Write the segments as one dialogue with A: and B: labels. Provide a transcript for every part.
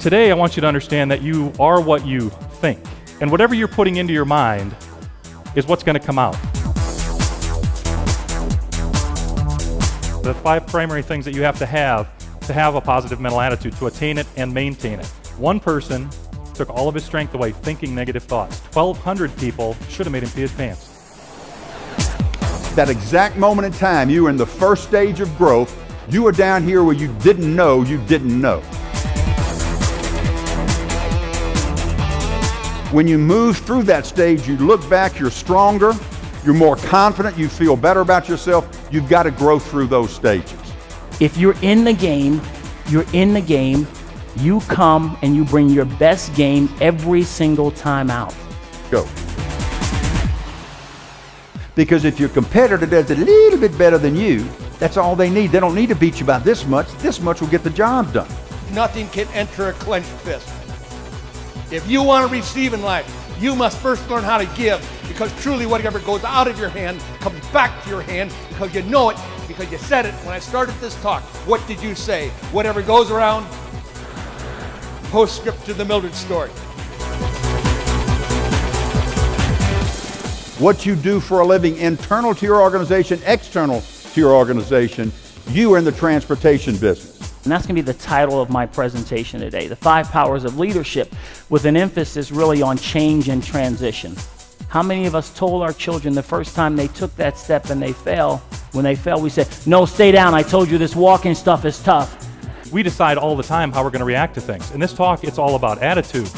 A: Today, I want you to understand that you are what you think. And whatever you're putting into your mind is what's going to come out. The 5 primary things that you have to have a positive mental attitude, to attain it and maintain it. One person took all of his strength away thinking negative thoughts. 1,200 people should have made him pee his pants.
B: That exact moment in time, you were in the first stage of growth. You were down here where you didn't know you didn't know. When you move through that stage, you look back, you're stronger, you're more confident, you feel better about yourself. You've got to grow through those stages.
C: If you're in the game, you're in the game. You come and you bring your best game every single time out.
B: Go. Because if your competitor does a little bit better than you, that's all they need. They don't need to beat you by this much. This much will get the job done.
D: Nothing can enter a clenched fist. If you want to receive in life, you must first learn how to give, because truly whatever goes out of your hand comes back to your hand, because you know it, because you said it when I started this talk. What did you say? Whatever goes around, postscript to the Mildred story.
B: What you do for a living, internal to your organization, external to your organization, you are in the transportation business.
C: And that's going to be the title of my presentation today, the 5 powers of leadership, with an emphasis really on change and transition. How many of us told our children the first time they took that step and they fell, when they fell, we said, no, stay down, I told you this walking stuff is tough.
A: We decide all the time how we're going to react to things. In this talk, it's all about attitude.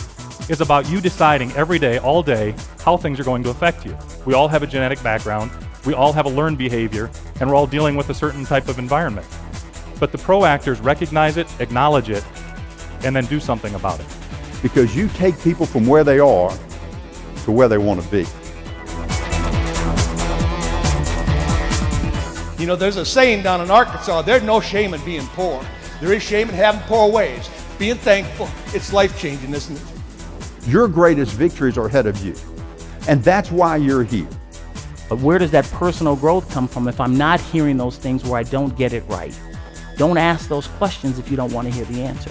A: It's about you deciding every day, all day, how things are going to affect you. We all have a genetic background, we all have a learned behavior, and we're all dealing with a certain type of environment. But the pro actors recognize it, acknowledge it, and then do something about it.
B: Because you take people from where they are to where they want to be.
D: You know, there's a saying down in Arkansas, there's no shame in being poor. There is shame in having poor ways. Being thankful, it's life-changing, isn't it?
B: Your greatest victories are ahead of you. And that's why you're here.
C: But where does that personal growth come from if I'm not hearing those things where I don't get it right? Don't ask those questions if you don't want to hear the answer.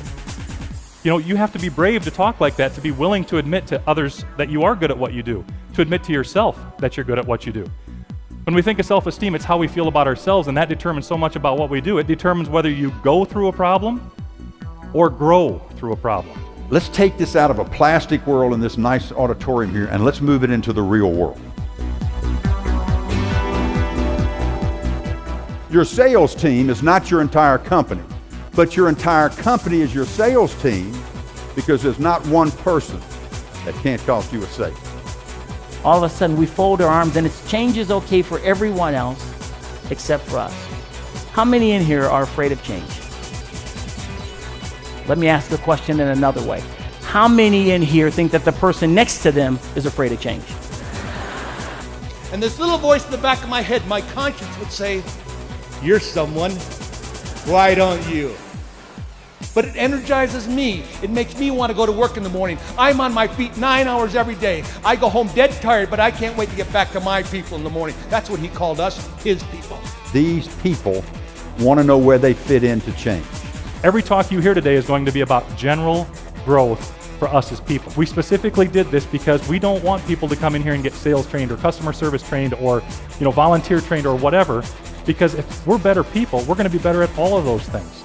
A: You know, you have to be brave to talk like that, to be willing to admit to others that you are good at what you do, to admit to yourself that you're good at what you do. When we think of self-esteem, it's how we feel about ourselves, and that determines so much about what we do. It determines whether you go through a problem or grow through a problem.
B: Let's take this out of a plastic world in this nice auditorium here, and let's move it into the real world. Your sales team is not your entire company, but your entire company is your sales team, because there's not one person that can't cost you a sale.
C: All of a sudden we fold our arms and it's change is okay for everyone else except for us. How many in here are afraid of change? Let me ask the question in another way. How many in here think that the person next to them is afraid of change?
D: And this little voice in the back of my head, my conscience would say, you're someone, why don't you? But it energizes me. It makes me want to go to work in the morning. I'm on my feet 9 hours every day. I go home dead tired, but I can't wait to get back to my people in the morning. That's what he called us, his people.
B: These people want to know where they fit into change.
A: Every talk you hear today is going to be about general growth for us as people. We specifically did this because we don't want people to come in here and get sales trained or customer service trained or volunteer trained or whatever, because if we're better people, we're going to be better at all of those things.